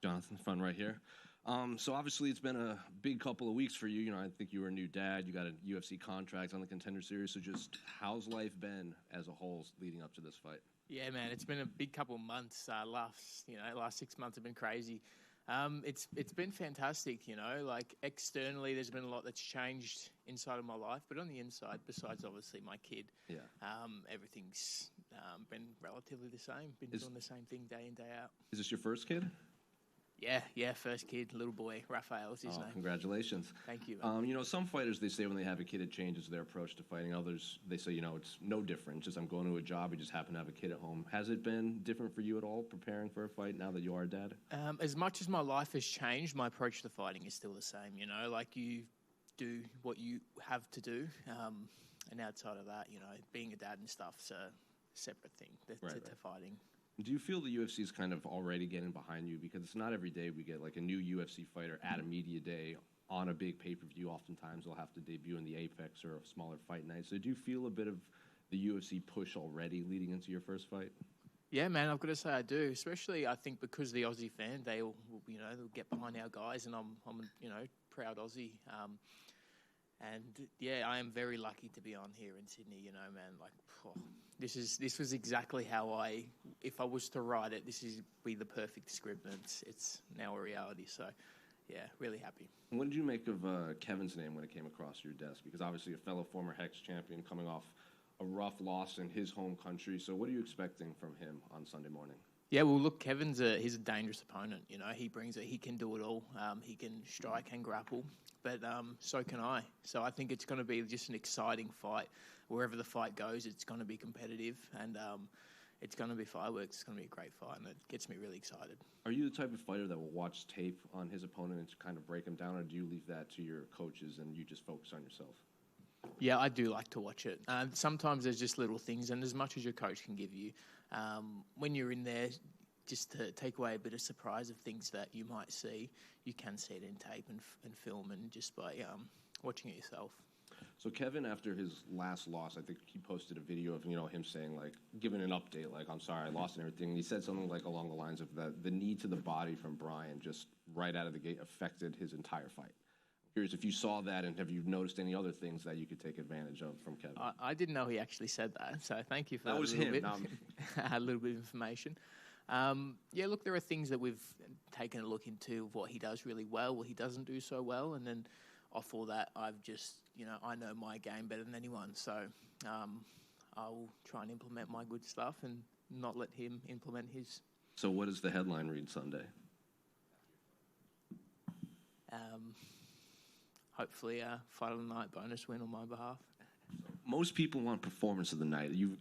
Jonathan, front right here. So obviously it's been a big couple of weeks for you. You know, I think you were a new dad. You got a UFC contract on the Contender Series. So just how's life been as a whole leading up to this fight? Yeah, man, it's been a big couple of months. Last 6 months have been crazy. It's been fantastic. You know, like externally, there's been a lot that's changed inside of my life, but on the inside, besides obviously my kid, everything's been relatively the same. Been doing the same thing day in, day out. Is this your first kid? Yeah, first kid, little boy, Raphael is his name. Congratulations. Thank you. You know, some fighters, they say when they have a kid, it changes their approach to fighting. Others, they say, you know, it's no different. Just I'm going to a job, I just happen to have a kid at home. Has it been different for you at all, preparing for a fight now that you are a dad? As much as my life has changed, my approach to fighting is still the same. You know, like you do what you have to do. And outside of that, you know, being a dad and stuff's a separate thing to fighting. Do you feel the UFC is kind of already getting behind you? Because it's not every day we get like a new UFC fighter at a media day on a big pay-per-view. Oftentimes they'll have to debut in the Apex or a smaller fight night. So do you feel a bit of the UFC push already leading into your first fight? Yeah, man, I've got to say I do. Especially, I think, because the Aussie fan, they'll get behind our guys, and I'm proud Aussie. And yeah, I am very lucky to be on here in Sydney. You know, man, like this was exactly how if I was to write it, this is be the perfect script, and it's now a reality. So, yeah, really happy. And what did you make of Kevin's name when it came across your desk? Because obviously a fellow former Hex champion coming off a rough loss in his home country. So what are you expecting from him on Sunday morning? Yeah, well, look, he's a dangerous opponent. You know, he brings it. He can do it all. He can strike and grapple, but so can I. So I think it's going to be just an exciting fight. Wherever the fight goes, it's going to be competitive, and it's going to be fireworks. It's going to be a great fight, and it gets me really excited. Are you the type of fighter that will watch tape on his opponent and to kind of break him down, or do you leave that to your coaches and you just focus on yourself? Yeah, I do like to watch it. Sometimes there's just little things, and as much as your coach can give you, when you're in there, just to take away a bit of surprise of things that you might see, you can see it in tape and film, and just by watching it yourself. So Kevin, after his last loss, I think he posted a video of him saying, like, giving an update, like, I'm sorry, I lost and everything. And he said something like along the lines of the knee to the body from Brian just right out of the gate affected his entire fight. Curious if you saw that, and have you noticed any other things that you could take advantage of from Kevin? I didn't know he actually said that, so thank you for that. That was him. A little bit of information. Yeah, look, there are things that we've taken a look into of what he does really well, what he doesn't do so well, and then off all that, I've just, I know my game better than anyone, so I'll try and implement my good stuff and not let him implement his. So what does the headline read Sunday? Hopefully a fight of the night bonus win on my behalf. Most people want performance of the night. You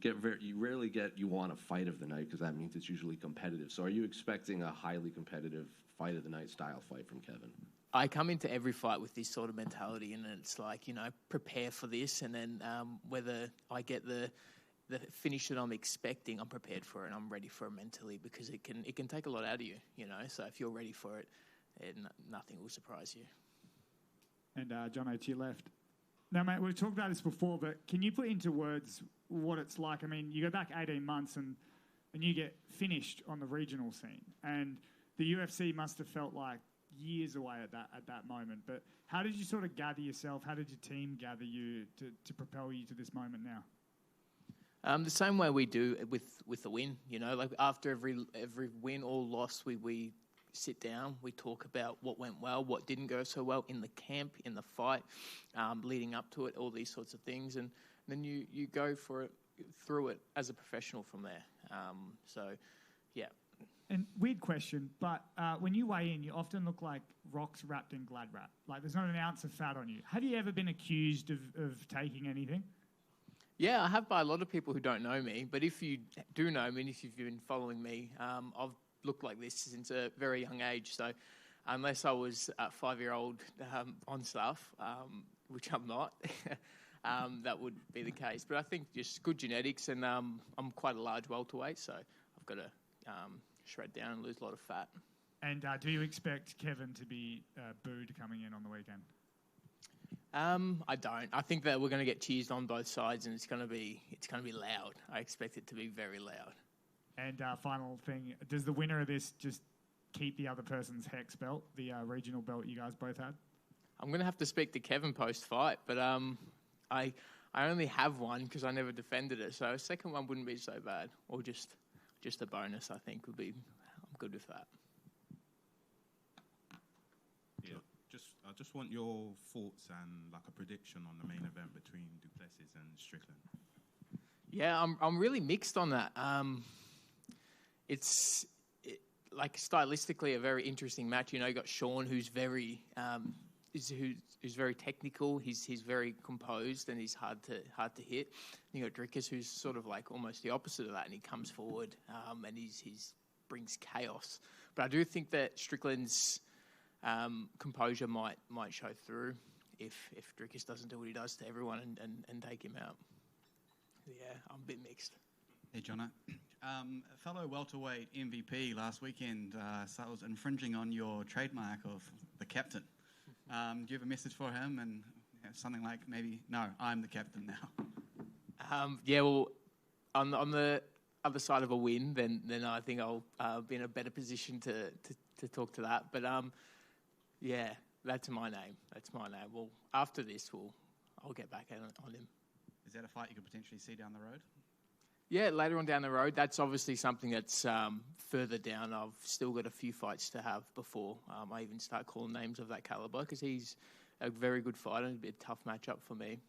rarely get you want a fight of the night, because that means it's usually competitive. So are you expecting a highly competitive fight of the night style fight from Kevin? I come into every fight with this sort of mentality, and it's like, prepare for this, and then whether I get the finish that I'm expecting, I'm prepared for it, and I'm ready for it mentally, because it can take a lot out of you, So if you're ready for it, nothing will surprise you. And Jono, to your left. Now, mate, we've talked about this before, but can you put into words what it's like? I mean, you go back 18 months and you get finished on the regional scene, and the UFC must have felt like years away at that moment. But how did you sort of gather yourself? How did your team gather you to propel you to this moment now? The same way we do with the win. Like after every win or loss, we sit down, we talk about what went well, what didn't go so well in the camp, in the fight, leading up to it, all these sorts of things, and then you go through it as a professional from there. So, yeah. And weird question, but when you weigh in, you often look like rocks wrapped in glad wrap. Like there's not an ounce of fat on you. Have you ever been accused of taking anything? Yeah, I have by a lot of people who don't know me, but if you do know me, and if you've been following me, I've looked like this since a very young age. So unless I was a 5-year-old on stuff, which I'm not, that would be the case. But I think just good genetics, and I'm quite a large welterweight, so I've got to shred down and lose a lot of fat. And do you expect Kevin to be booed coming in on the weekend? I don't. I think that we're going to get cheersed on both sides, and it's going to be loud. I expect it to be very loud. And final thing, does the winner of this just keep the other person's hex belt, the regional belt you guys both had? I'm going to have to speak to Kevin post-fight, but I only have one because I never defended it, so a second one wouldn't be so bad, or just a bonus, I think, would be. I'm good with that. Yeah, I just want your thoughts and like a prediction on the main event between Plessis and Strickland. Yeah, I'm really mixed on that. It's like stylistically a very interesting match. You know, you got Sean, who's very who's very technical. He's very composed and he's hard to hit. You got Drickus, who's sort of like almost the opposite of that, and he comes forward and he's brings chaos. But I do think that Strickland's composure might show through if Drickus doesn't do what he does to everyone and take him out. Yeah, I'm a bit mixed. Hey, Jono. Fellow welterweight MVP last weekend was infringing on your trademark of the captain. Do you have a message for him and something like maybe, no, I'm the captain now? Yeah, well, on the other side of a win, then I think I'll be in a better position to talk to that. But yeah, that's my name. That's my name. Well, after this, I'll get back on him. Is that a fight you could potentially see down the road? Yeah, later on down the road. That's obviously something that's further down. I've still got a few fights to have before I even start calling names of that caliber, because he's a very good fighter and it'd be a tough matchup for me.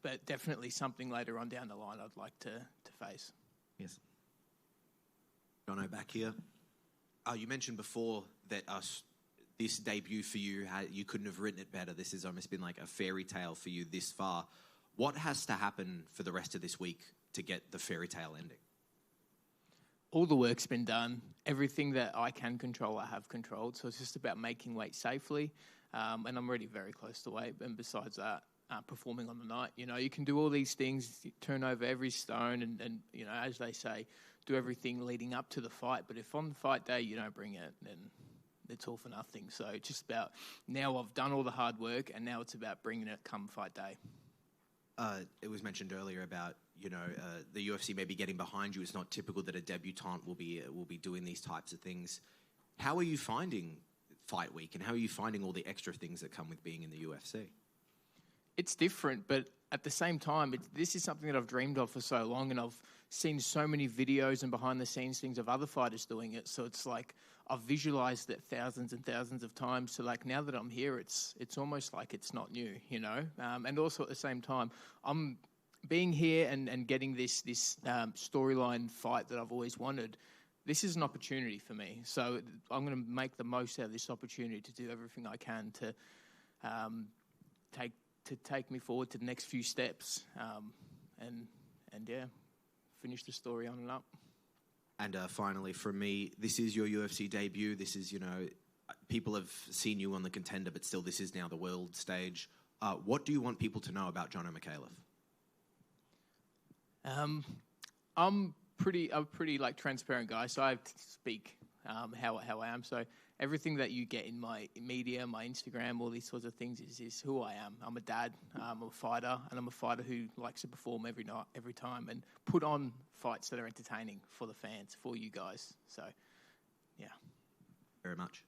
But definitely something later on down the line I'd like to face. Yes. Jono, back here. You mentioned before that this debut for you, you couldn't have written it better. This has almost been like a fairy tale for you this far. What has to happen for the rest of this week to get the fairy tale ending? All the work's been done. Everything that I can control, I have controlled. So it's just about making weight safely. And I'm already very close to weight. And besides that, performing on the night. You know, you can do all these things, turn over every stone and you know, as they say, do everything leading up to the fight. But if on the fight day you don't bring it, then it's all for nothing. So it's just about, now I've done all the hard work and now it's about bringing it come fight day. It was mentioned earlier about, you know, the UFC maybe getting behind you. It's not typical that a debutant will be doing these types of things. How are you finding fight week, and how are you finding all the extra things that come with being in the UFC? It's different, but at the same time, this is something that I've dreamed of for so long, and I've seen so many videos and behind-the-scenes things of other fighters doing it. So it's like I've visualized it thousands and thousands of times. So like now that I'm here, it's almost like it's not new, you know. And also at the same time, I'm being here and getting this storyline fight that I've always wanted. This is an opportunity for me. So I'm going to make the most out of this opportunity to do everything I can to take me forward to the next few steps, and yeah, finish the story on and up. And finally, from me, this is your UFC debut. This is, you know, people have seen you on the Contender, but still, this is now the world stage. What do you want people to know about Jonathan Micallef? I'm a pretty like transparent guy, so I speak how I am. So everything that you get in my media, my Instagram, all these sorts of things is who I am. I'm a dad, I'm a fighter, and I'm a fighter who likes to perform every night, every time, and put on fights that are entertaining for the fans, for you guys. So, yeah. Very much.